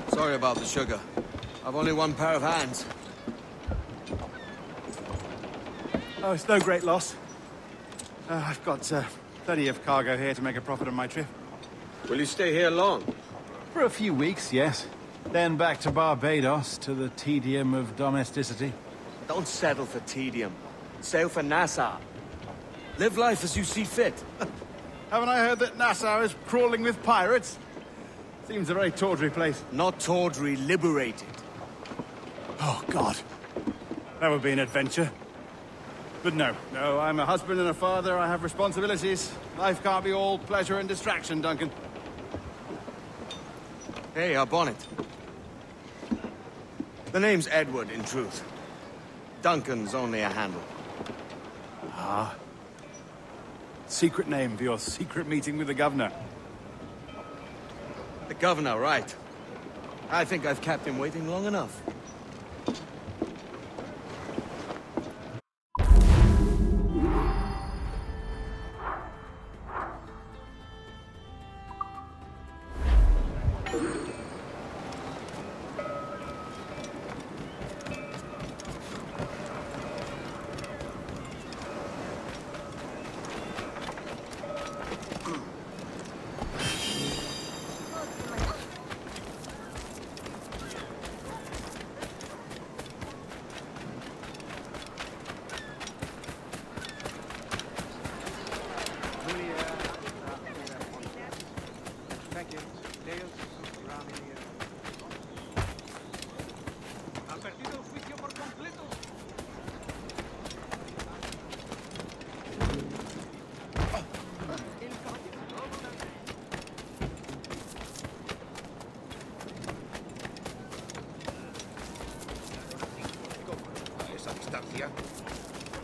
Sorry about the sugar. I've only one pair of hands. Oh, it's no great loss. I've got plenty of cargo here to make a profit on my trip. Will you stay here long? For a few weeks, yes. Then back to Barbados, to the tedium of domesticity. Don't settle for tedium. Sail for Nassau. Live life as you see fit. Haven't I heard that Nassau is crawling with pirates? Seems a very tawdry place. Not tawdry, liberated. Oh, God. That would be an adventure. But no, I'm a husband and a father, I have responsibilities. Life can't be all pleasure and distraction, Duncan. Hey, our bonnet. The name's Edward, in truth. Duncan's only a handle. Ah. Secret name for your secret meeting with the governor. The governor, right. I think I've kept him waiting long enough.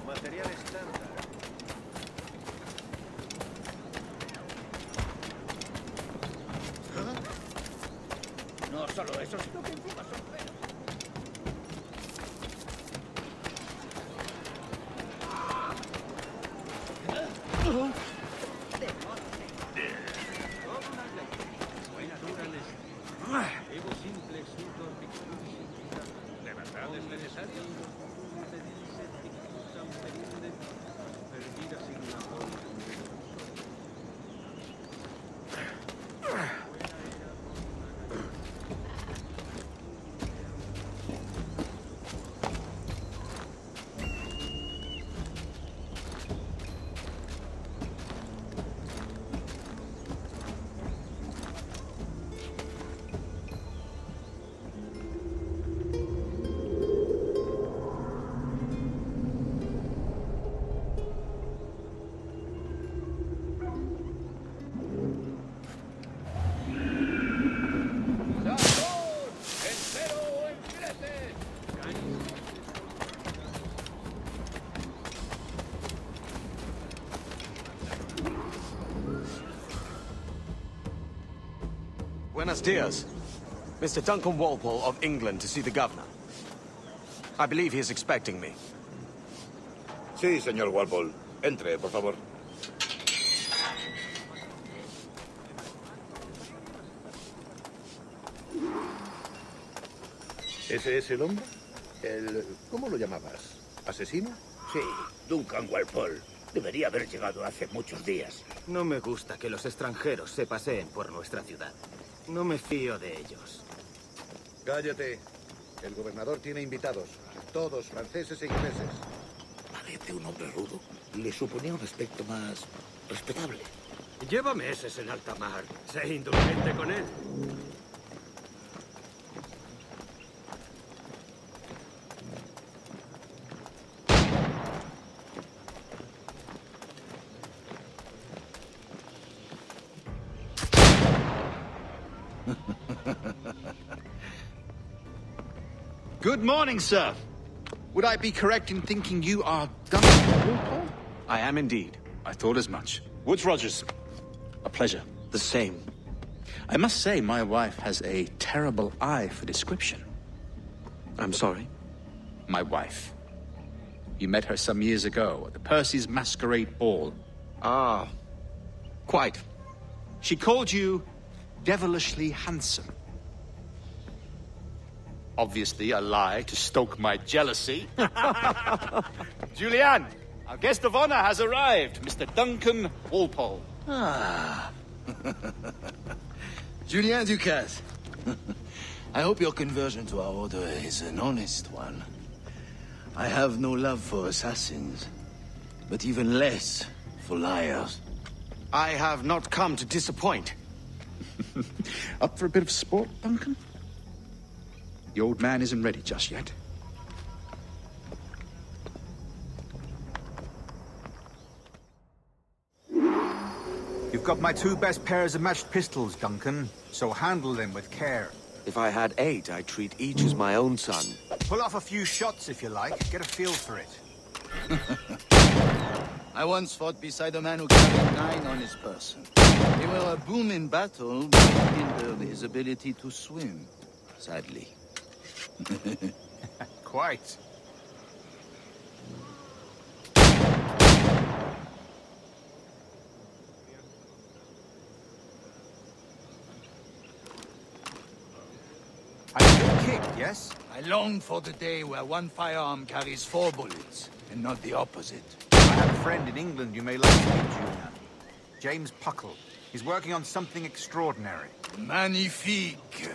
Material estándar. No solo eso, sino que encima son feos. ¿De verdad es necesario? Buenos dias. Mr. Duncan Walpole of England to see the governor. I believe he is expecting me. Sí, señor Walpole. Entre, por favor. ¿Ese es el hombre? ¿Cómo lo llamabas? ¿Asesino? Sí, Duncan Walpole. Debería haber llegado hace muchos días. No me gusta que los extranjeros se paseen por nuestra ciudad. No me fío de ellos. Cállate. El gobernador tiene invitados. Todos franceses e ingleses. Parece un hombre rudo. Le suponía un aspecto más respetable. Lleva meses en alta mar. Sé indulgente con él. Good morning, sir. Would I be correct in thinking you are Duncan Walpole? I am indeed. I thought as much. Woods Rogers. A pleasure. The same. I must say, my wife has a terrible eye for description. I'm sorry? My wife. You met her some years ago at the Percy's Masquerade Ball. Ah, quite. She called you devilishly handsome. Obviously a lie to stoke my jealousy. Julianne, our guest of honor has arrived, Mr. Duncan Walpole. Ah. Julien Ducasse. I hope your conversion to our order is an honest one. I have no love for assassins, but even less for liars. I have not come to disappoint. Up for a bit of sport, Duncan? The old man isn't ready just yet. You've got my 2 best pairs of matched pistols, Duncan, so handle them with care. If I had 8, I'd treat each as my own son. Pull off a few shots if you like, get a feel for it. I once fought beside a man who carried 9 on his person. They were a boon in battle, but hindered his ability to swim, sadly. Quite. I'm good kicked, yes? I long for the day where one firearm carries 4 bullets, and not the opposite. I have a friend in England you may like to meet, Julian. James Puckle. He's working on something extraordinary. Magnifique.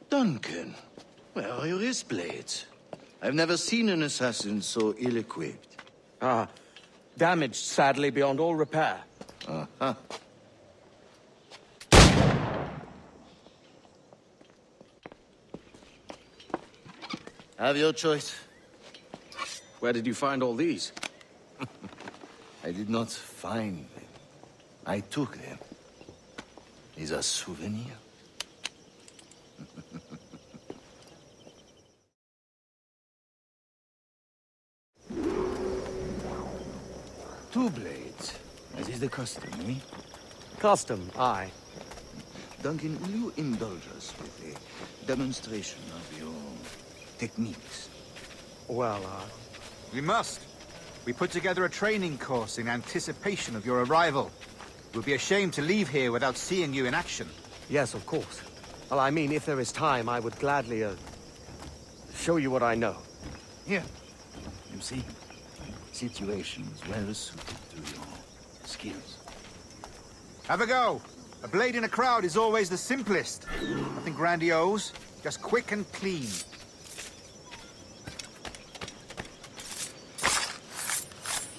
Duncan, where are your wrist blades? I've never seen an assassin so ill-equipped. Ah, damaged sadly beyond all repair. Uh-huh. Have your choice. Where did you find all these? I did not find them. I took them. These are souvenirs. Two blades, as is the custom, eh? Custom, aye. Duncan, will you indulge us with a demonstration of your techniques? Well, We must. We put together a training course in anticipation of your arrival. We'll be ashamed to leave here without seeing you in action. yes, of course. Well, I mean, if there is time, I would gladly, show you what I know. Here, you see, situations well suited to your skills. Have a go. A blade in a crowd is always the simplest. Nothing grandiose, just quick and clean.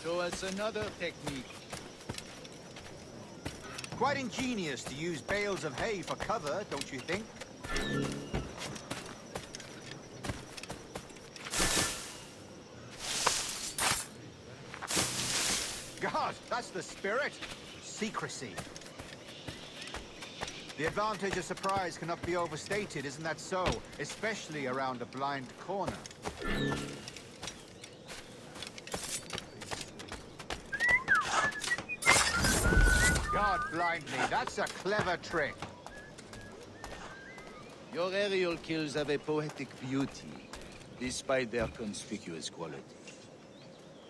Show us another technique. Quite ingenious to use bales of hay for cover, don't you think? God, that's the spirit. Secrecy. The advantage of surprise cannot be overstated, isn't that so? Especially around a blind corner. God blind me, that's a clever trick. Your aerial kills have a poetic beauty, despite their conspicuous quality.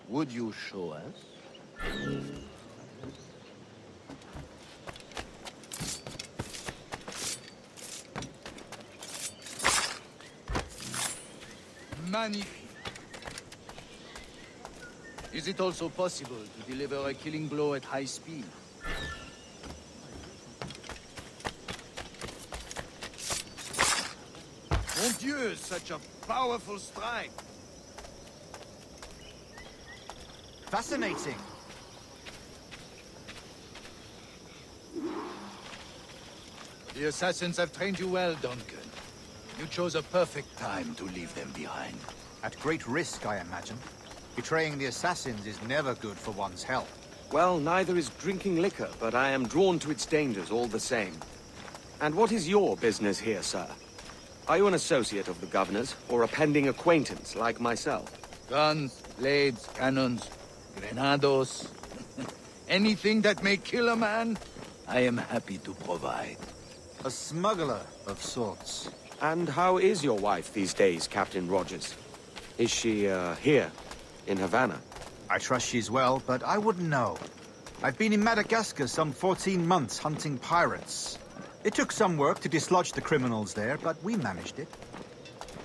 Would you show us? Magnifique. Is it also possible to deliver a killing blow at high speed? Mon Dieu, such a powerful strike! Fascinating. The assassins have trained you well, Duncan. You chose a perfect time to leave them behind. At great risk, I imagine. Betraying the assassins is never good for one's health. Well, neither is drinking liquor, but I am drawn to its dangers all the same. And what is your business here, sir? Are you an associate of the governor's, or a pending acquaintance like myself? Guns, blades, cannons, grenados. Anything that may kill a man, I am happy to provide. A smuggler of sorts. And how is your wife these days, Captain Rogers? Is she, here, in Havana? I trust she's well, but I wouldn't know. I've been in Madagascar some 14 months hunting pirates. It took some work to dislodge the criminals there, but we managed it.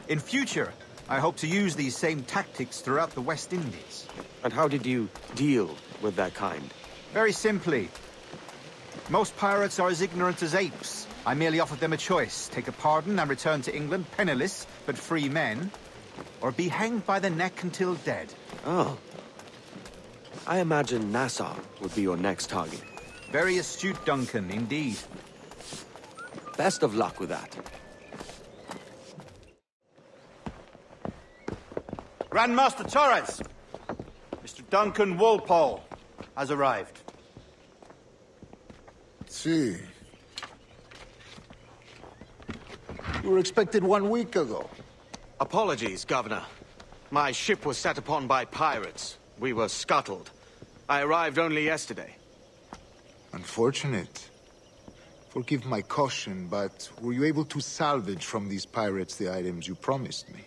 In future, I hope to use these same tactics throughout the West Indies. And how did you deal with that kind? Very simply. Most pirates are as ignorant as apes. I merely offered them a choice. Take a pardon and return to England penniless, but free men. Or be hanged by the neck until dead. Oh. I imagine Nassau would be your next target. Very astute, Duncan, indeed. Best of luck with that. Grandmaster Torres! Mr. Duncan Walpole has arrived. See. You were expected 1 week ago. Apologies, Governor. My ship was set upon by pirates. We were scuttled. I arrived only yesterday. Unfortunate. Forgive my caution, but were you able to salvage from these pirates the items you promised me?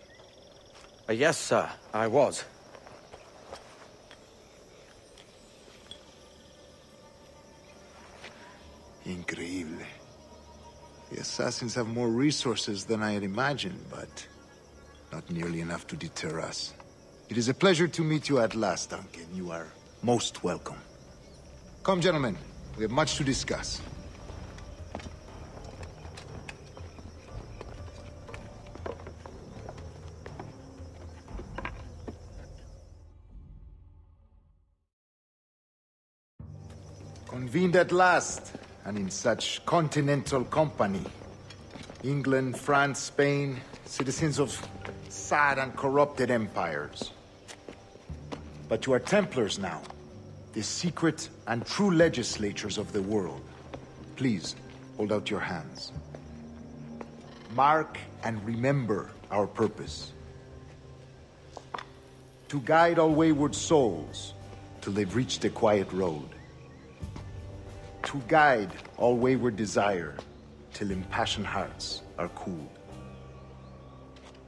Yes, sir, I was. Increíble. The assassins have more resources than I had imagined, but not nearly enough to deter us. It is a pleasure to meet you at last, Duncan. You are most welcome. Come, gentlemen. We have much to discuss. Convened at last, and in such continental company. England, France, Spain, citizens of sad and corrupted empires. But you are Templars now, the secret and true legislatures of the world. Please, hold out your hands. Mark and remember our purpose. To guide all wayward souls till they've reached a quiet road. To guide all wayward desire till impassioned hearts are cooled.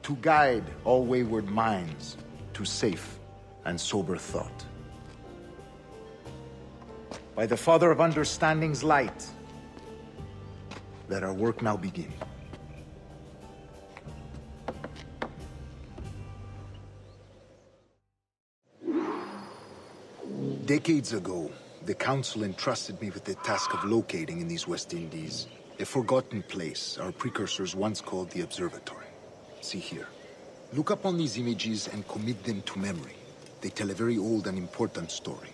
To guide all wayward minds to safe and sober thought. By the Father of Understanding's light, let our work now begin. Decades ago, the Council entrusted me with the task of locating in these West Indies a forgotten place our precursors once called the Observatory. See here. Look upon these images and commit them to memory. They tell a very old and important story.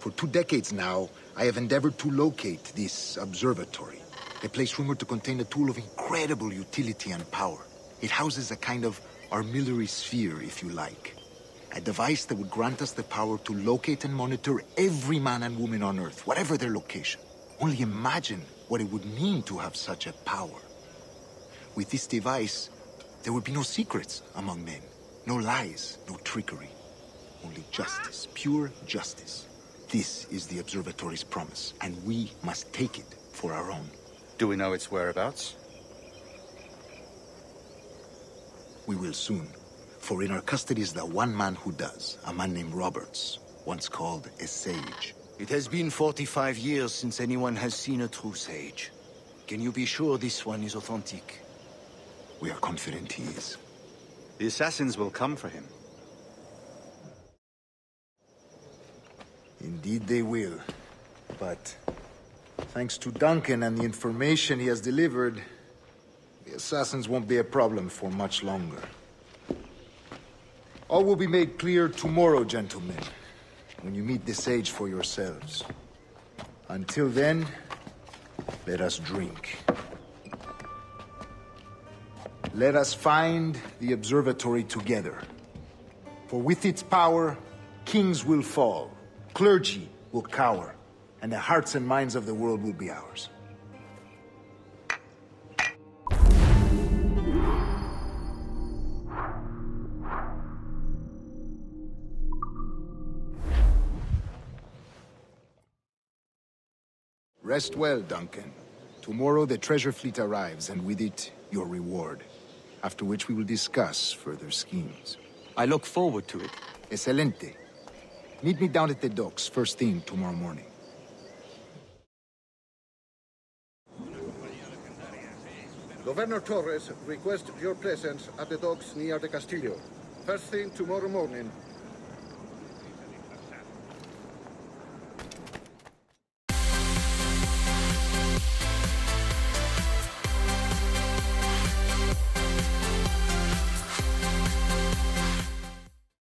For 2 decades now, I have endeavored to locate this observatory, a place rumored to contain a tool of incredible utility and power. It houses a kind of armillary sphere, if you like. A device that would grant us the power to locate and monitor every man and woman on Earth, whatever their location. Only imagine what it would mean to have such a power. With this device, there would be no secrets among men, no lies, no trickery. Only justice, pure justice. This is the observatory's promise, and we must take it for our own. Do we know its whereabouts? We will soon. For in our custody is the one man who does, a man named Roberts, once called a sage. It has been 45 years since anyone has seen a true sage. Can you be sure this one is authentic? We are confident he is. The assassins will come for him. Indeed they will. But thanks to Duncan and the information he has delivered, the assassins won't be a problem for much longer. All will be made clear tomorrow, gentlemen, when you meet the sage for yourselves. Until then, let us drink. Let us find the observatory together. For with its power, kings will fall, clergy will cower, and the hearts and minds of the world will be ours. Rest well, Duncan. Tomorrow the treasure fleet arrives, and with it, your reward. After which we will discuss further schemes. I look forward to it. Excelente. Meet me down at the docks first thing tomorrow morning. Governor Torres requests your presence at the docks near the Castillo. First thing tomorrow morning.